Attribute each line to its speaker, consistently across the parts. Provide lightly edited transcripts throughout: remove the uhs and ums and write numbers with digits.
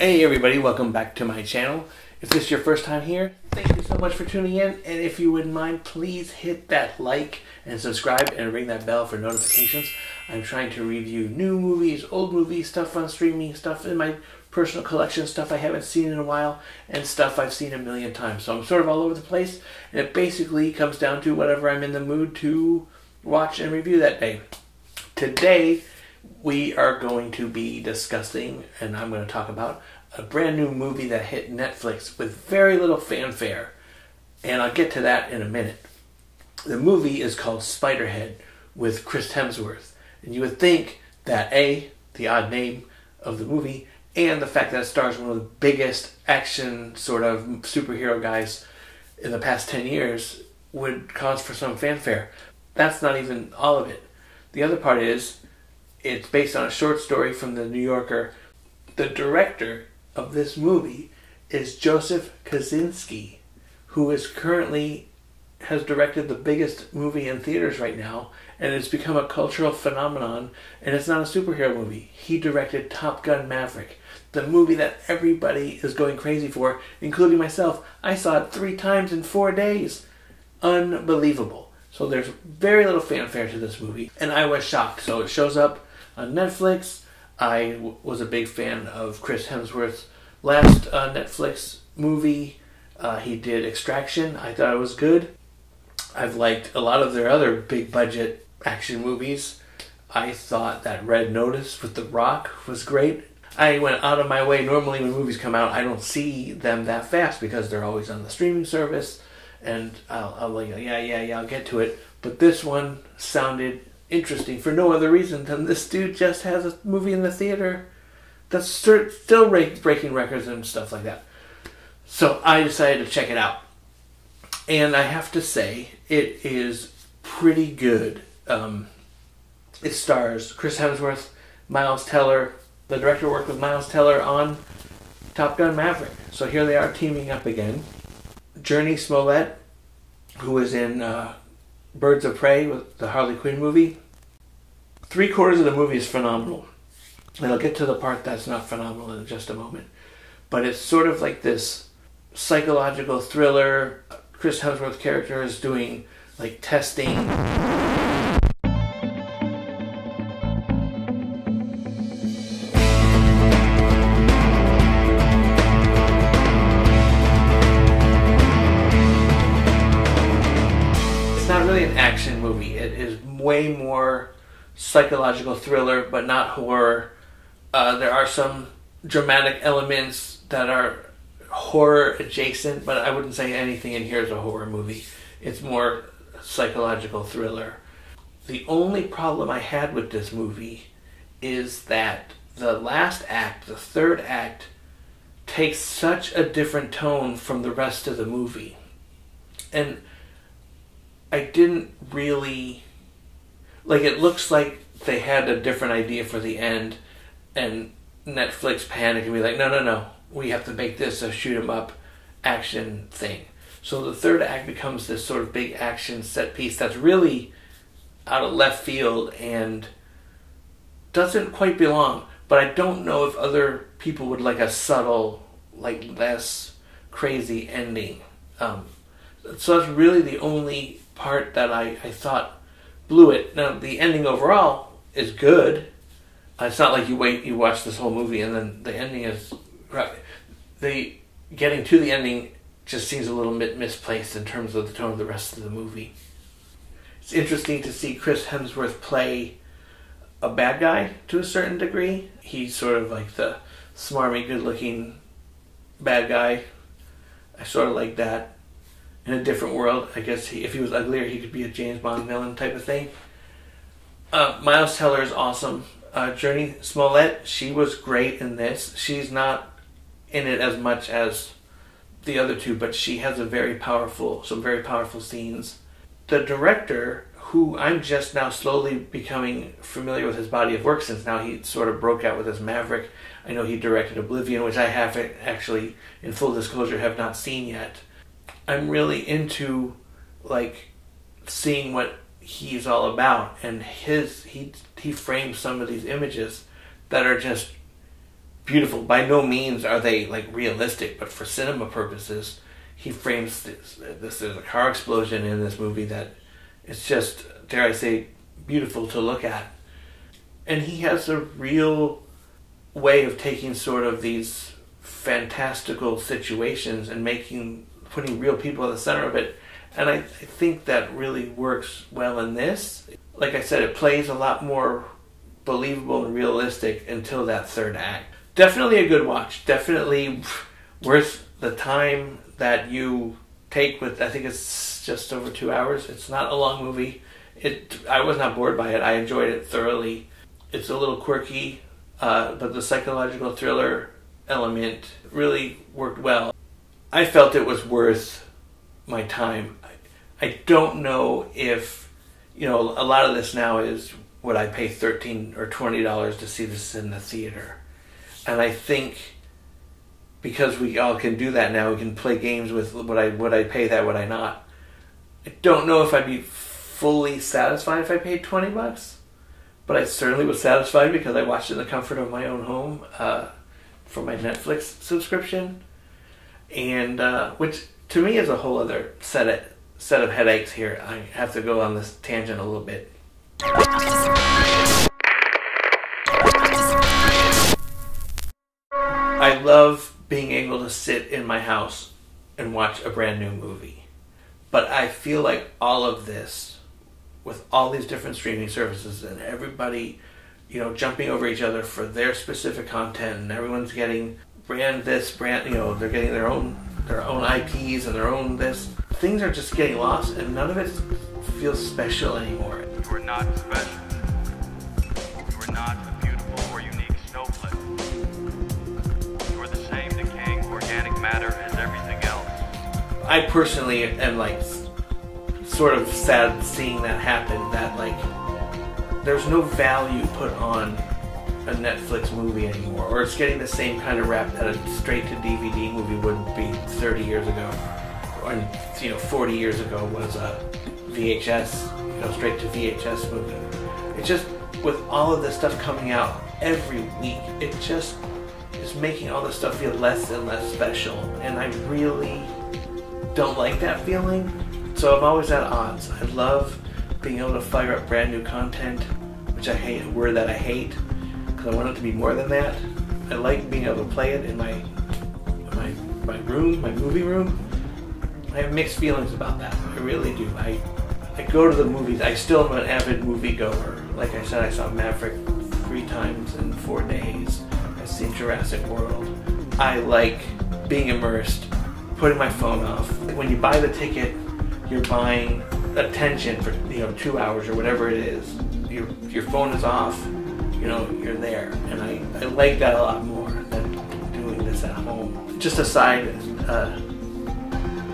Speaker 1: Hey everybody, welcome back to my channel. If this is your first time here, thank you so much for tuning in, and if you wouldn't mind, please hit that like and subscribe and ring that bell for notifications. I'm trying to review new movies, old movies, stuff on streaming, stuff in my personal collection, stuff I haven't seen in a while, and stuff I've seen a million times. So I'm sort of all over the place, and it basically comes down to whatever I'm in the mood to watch and review that day. Today, we are going to be discussing, and I'm going to talk about, a brand new movie that hit Netflix with very little fanfare. And I'll get to that in a minute. The movie is called Spiderhead with Chris Hemsworth. And you would think that A, the odd name of the movie, and the fact that it stars one of the biggest action sort of superhero guys in the past 10 years would cause for some fanfare. That's not even all of it. The other part is, it's based on a short story from the New Yorker. The director of this movie is Joseph Kosinski, who is currently has directed the biggest movie in theaters right now, and it's become a cultural phenomenon, and it's not a superhero movie. He directed Gun Maverick, the movie that everybody is going crazy for, including myself. I saw it 3 times in 4 days. Unbelievable. So there's very little fanfare to this movie, and I was shocked. So it shows up on Netflix. I was a big fan of Chris Hemsworth's last Netflix movie. He did Extraction. I thought it was good. I've liked a lot of their other big budget action movies. I thought that Red Notice with The Rock was great. I went out of my way. Normally when movies come out, I don't see them that fast because they're always on the streaming service. And I'll like, yeah, I'll get to it. But this one sounded interesting for no other reason than this dude just has a movie in the theater that's still breaking records and stuff like that. So I decided to check it out. And I have to say, it is pretty good. It stars Chris Hemsworth, Miles Teller. The director worked with Miles Teller on Gun Maverick. So here they are teaming up again. Jurnee Smollett, who was in Birds of Prey with the Harley Quinn movie. 3/4 of the movie is phenomenal. And I'll get to the part that's not phenomenal in just a moment. But it's sort of like this psychological thriller. Chris Hemsworth's character is doing like testing. It's not really an action movie. It is way more psychological thriller, but not horror. There are some dramatic elements that are horror adjacent, but I wouldn't say anything in here is a horror movie. It's more psychological thriller. The only problem I had with this movie is that the last act, the third act, takes such a different tone from the rest of the movie. And I didn't really... Like, it looks like they had a different idea for the end, and Netflix panicked and be like, no, we have to make this a shoot 'em up action thing. So the third act becomes this sort of big action set piece that's really out of left field and doesn't quite belong. But I don't know if other people would like a subtle, like less crazy ending. So that's really the only part that I thought blew it. Now the ending overall is good. It's not like you watch this whole movie and then the ending is right. The getting to the ending just seems a little bit misplaced in terms of the tone of the rest of the movie. It's interesting to see Chris Hemsworth play a bad guy to a certain degree. He's sort of like the smarmy, good-looking bad guy. I sort of like that. In a different world, I guess if he was uglier, he could be a James Bond villain type of thing. Miles Teller is awesome. Jurnee Smollett, she was great in this. She's not in it as much as the other two, but she has some very powerful scenes. The director, who I'm just now slowly becoming familiar with his body of work since now he sort of broke out with his Maverick. I know he directed Oblivion, which I haven't actually, in full disclosure, have not seen yet. I'm really into like seeing what he's all about, and he frames some of these images that are just beautiful. By no means are they like realistic, but for cinema purposes, he frames this. There's a car explosion in this movie that it's just, dare I say, beautiful to look at. And he has a real way of taking sort of these fantastical situations and putting real people at the center of it. And I think that really works well in this. Like I said, it plays a lot more believable and realistic until that third act. Definitely a good watch. Definitely worth the time that you take with, I think it's just over 2 hours. It's not a long movie. I was not bored by it. I enjoyed it thoroughly. It's a little quirky, but the psychological thriller element really worked well. I felt it was worth my time. I don't know if, a lot of this now is, would I pay $13 or $20 to see this in the theater? And I think because we all can do that now, we can play games with would I pay that, would I not? I don't know if I'd be fully satisfied if I paid $20, but I certainly was satisfied because I watched it in the comfort of my own home for my Netflix subscription, and which to me is a whole other set of headaches here. I have to go on this tangent a little bit. I love being able to sit in my house and watch a brand new movie. But I feel like all of this, with all these different streaming services and everybody, jumping over each other for their specific content, and everyone's getting they're getting their own IPs and their own this. Things are just getting lost, and none of it feels special anymore.
Speaker 2: You are not special. You are not a beautiful or unique snowflake. You are the same decaying organic matter as everything else.
Speaker 1: I personally am sort of sad seeing that happen, that there's no value put on a Netflix movie anymore, or it's getting the same kind of rap that a straight to DVD movie would be 30 years ago, or 40 years ago was a VHS, straight to VHS movie. It's just, with all of this stuff coming out every week, it just is making all this stuff feel less and less special, and I really don't like that feeling. So I'm always at odds. I love being able to fire up brand new content, which I hate, a word that I hate, because I want it to be more than that. I like being able to play it in my room, my movie room. I have mixed feelings about that. I really do. I go to the movies. I still am an avid movie goer. Like I said, I saw Maverick 3 times in 4 days. I've seen Jurassic World. I like being immersed, putting my phone off. When you buy the ticket, you're buying attention for 2 hours or whatever it is. Your phone is off. You're there, and I like that a lot more than doing this at home. Just a side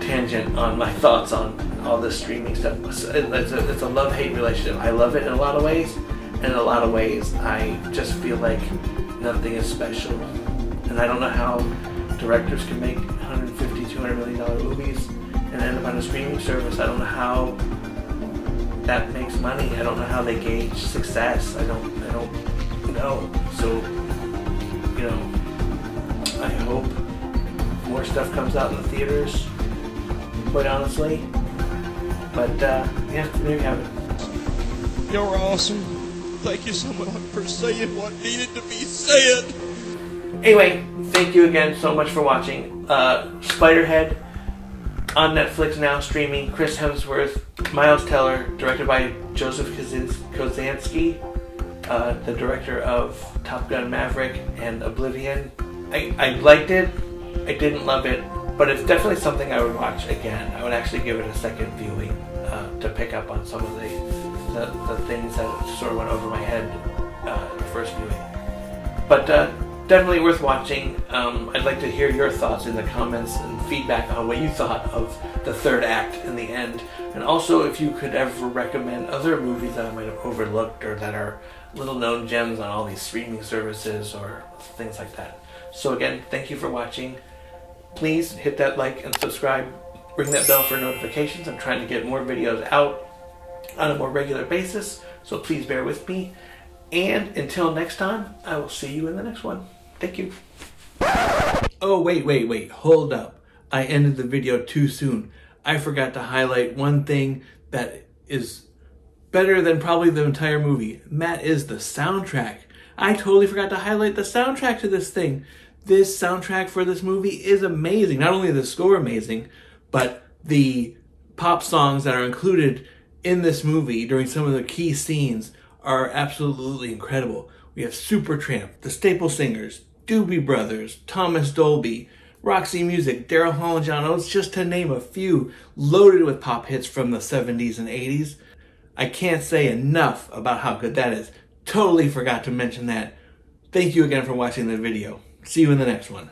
Speaker 1: tangent on my thoughts on all this streaming stuff. It's a love-hate relationship. I love it in a lot of ways, and in a lot of ways I just feel like nothing is special. And I don't know how directors can make $150, $200 million movies and end up on a streaming service. I don't know how that makes money. I don't know how they gauge success. I don't know. So, I hope more stuff comes out in the theaters, quite honestly. But, there you have it.
Speaker 3: You're awesome. Thank you so much for saying what needed to be said.
Speaker 1: Anyway, thank you again so much for watching. Spiderhead on Netflix now, streaming. Chris Hemsworth, Miles Teller, directed by Joseph Kosinski, the director of Top Gun Maverick and Oblivion. I liked it. I didn't love it, but it's definitely something I would watch again. I would actually give it a second viewing to pick up on some of the things that sort of went over my head the first viewing. But definitely worth watching. I'd like to hear your thoughts in the comments and feedback on what you thought of the third act in the end. And also if you could ever recommend other movies that I might have overlooked or that are little known gems on all these streaming services or things like that. So again, thank you for watching. Please hit that like and subscribe. Ring that bell for notifications. I'm trying to get more videos out on a more regular basis, so please bear with me. And until next time, I will see you in the next one. Thank you. Oh, wait, hold up. I ended the video too soon. I forgot to highlight one thing that is better than probably the entire movie. And that is the soundtrack. I totally forgot to highlight the soundtrack to this thing. This soundtrack for this movie is amazing. Not only is the score amazing, but the pop songs that are included in this movie during some of the key scenes are absolutely incredible. We have Supertramp, the Staple Singers, Doobie Brothers, Thomas Dolby, Roxy Music, Daryl Hall and John Oates, just to name a few, loaded with pop hits from the 70s and 80s. I can't say enough about how good that is. Totally forgot to mention that. Thank you again for watching the video. See you in the next one.